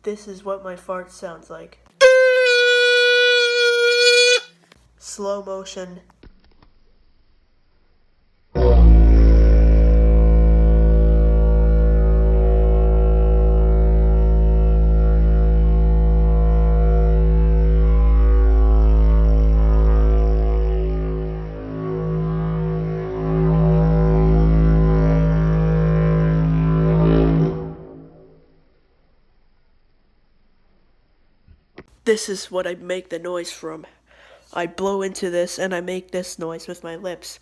This is what my fart sounds like. Slow motion. This is what I make the noise from. I blow into this and I make this noise with my lips.